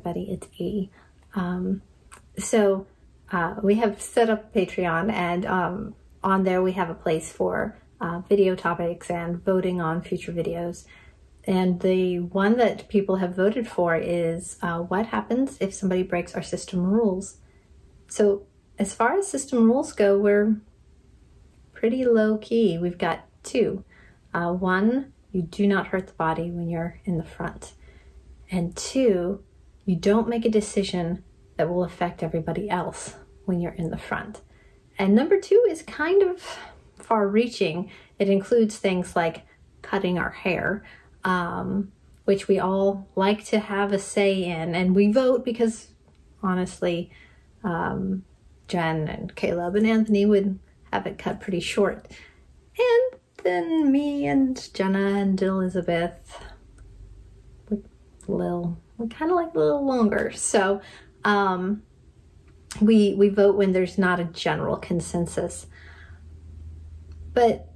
everybody, it's E. We have set up Patreon, and on there we have a place for video topics and voting on future videos. And the one that people have voted for is what happens if somebody breaks our system rules. So as far as system rules go, we're pretty low key. We've got two. One, you do not hurt the body when you're in the front. And two, you don't make a decision that will affect everybody else when you're in the front. And number two is kind of far-reaching. It includes things like cutting our hair, which we all like to have a say in. And we vote because, honestly, Jen and Caleb and Anthony would have it cut pretty short. And then me and Jenna and Elizabeth, we kind of like a little longer. So we vote when there's not a general consensus. But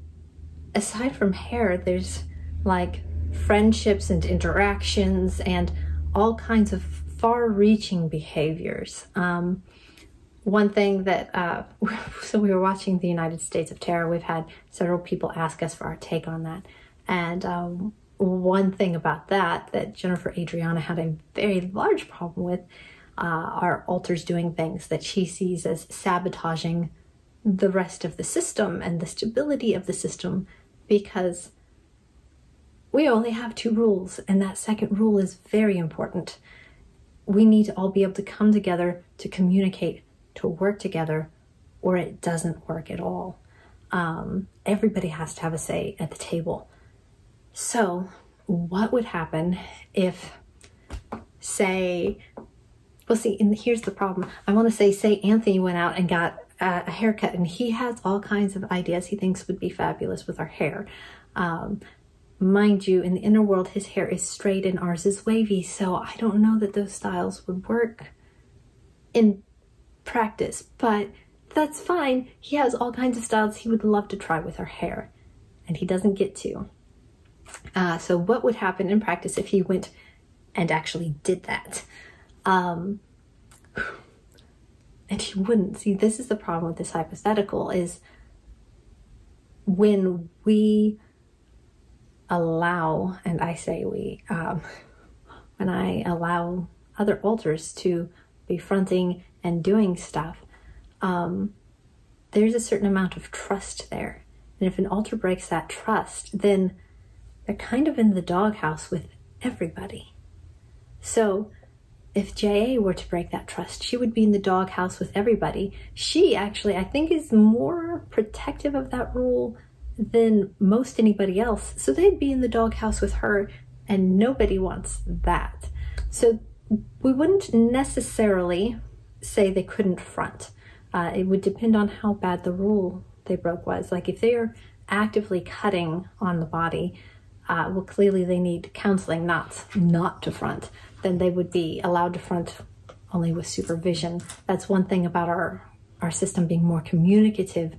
aside from hair, there's like friendships and interactions and all kinds of far-reaching behaviors. One thing that, so we were watching The United States of Terror. We've had several people ask us for our take on that. And one thing about that Jennifer Adriana had a very large problem with, are alters doing things that she sees as sabotaging the rest of the system and the stability of the system, because we only have two rules, and that second rule is very important. We need to all be able to come together to communicate, to work together, or it doesn't work at all. Everybody has to have a say at the table. So what would happen if, say, well, see, and here's the problem. I want to say Anthony went out and got a haircut, and he has all kinds of ideas he thinks would be fabulous with our hair. Mind you, in the inner world, his hair is straight and ours is wavy, so I don't know that those styles would work in practice, but that's fine. He has all kinds of styles he would love to try with our hair, and he doesn't get to. So what would happen in practice if he went and actually did that? And he wouldn't. See, this is the problem with this hypothetical, is when we allow, and I say we, when I allow other alters to be fronting and doing stuff, there's a certain amount of trust there. And if an alter breaks that trust, then they're kind of in the doghouse with everybody. So if JA were to break that trust, she would be in the doghouse with everybody. She actually, I think, is more protective of that rule than most anybody else. So they'd be in the doghouse with her, and nobody wants that. So we wouldn't necessarily say they couldn't front. It would depend on how bad the rule they broke was. Like if they're actively cutting on the body, well, clearly they need counseling not to front. Then they would be allowed to front only with supervision. That's one thing about our system being more communicative.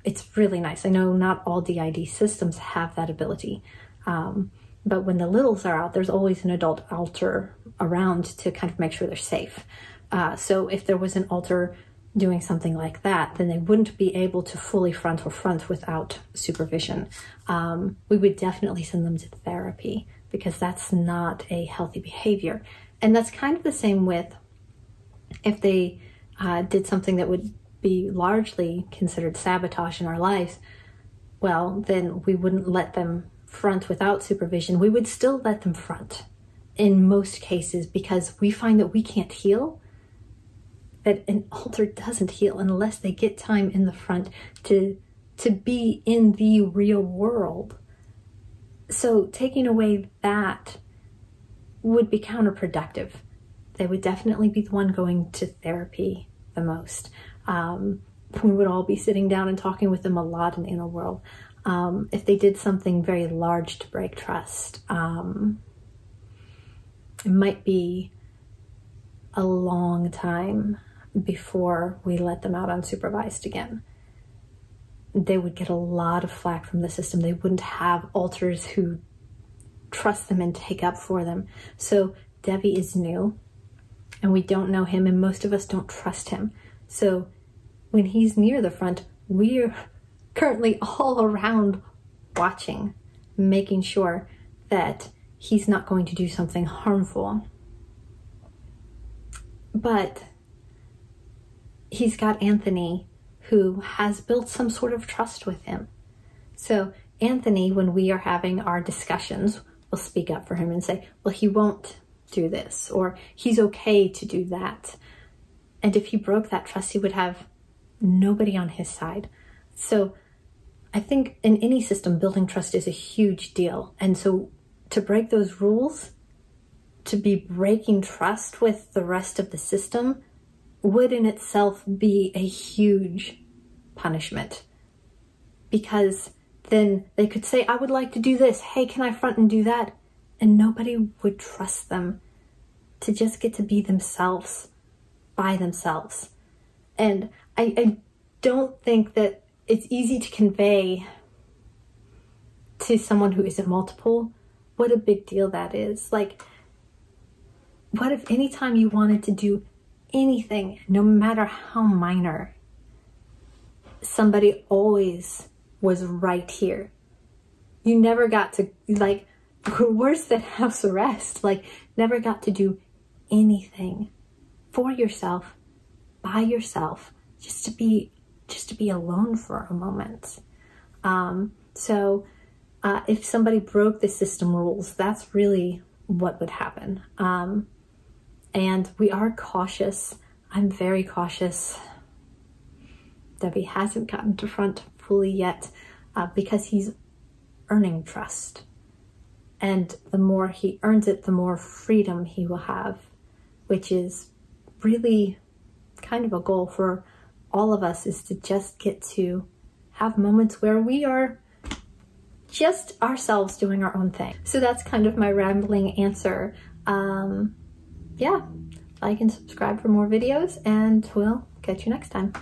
It's really nice. I know not all D.I.D systems have that ability. But when the littles are out, there's always an adult alter around to kind of make sure they're safe. So if there was an alter doing something like that, then they wouldn't be able to fully front or front without supervision. We would definitely send them to therapy, because that's not a healthy behavior. And that's kind of the same with if they did something that would be largely considered sabotage in our lives. Well, then we wouldn't let them front without supervision. We would still let them front in most cases, because we find that we can't heal, that an alter doesn't heal unless they get time in the front to be in the real world. So taking away that would be counterproductive. They would definitely be the one going to therapy the most. We would all be sitting down and talking with them a lot in the inner world. If they did something very large to break trust, it might be a long time before we let them out unsupervised again. They would get a lot of flack from the system. They wouldn't have alters who trust them and take up for them. So Debbie is new and we don't know him, and most of us don't trust him. So when he's near the front, we're currently all around watching, making sure that he's not going to do something harmful. But he's got Anthony, who has built some sort of trust with him. So Anthony, when we are having our discussions, will speak up for him and say, well, he won't do this, or he's okay to do that. And if he broke that trust, he would have nobody on his side. So I think in any system, building trust is a huge deal. And so to break those rules, to be breaking trust with the rest of the system, would in itself be a huge punishment. Because then they could say, I would like to do this. Hey, can I front and do that? And nobody would trust them to just get to be themselves by themselves. And I don't think that it's easy to convey to someone who isn't multiple what a big deal that is. Like, what if anytime you wanted to do anything, no matter how minor, somebody always was right here? You never got to, like, worse than house arrest, like, never got to do anything for yourself, by yourself, just to be alone for a moment. So if somebody broke the system rules, that's really what would happen. And we are cautious. I'm very cautious. Debbie hasn't gotten to front fully yet because he's earning trust. And the more he earns it, the more freedom he will have, which is really kind of a goal for all of us, is to just get to have moments where we are just ourselves doing our own thing. So that's kind of my rambling answer. Yeah, like and subscribe for more videos, and we'll catch you next time.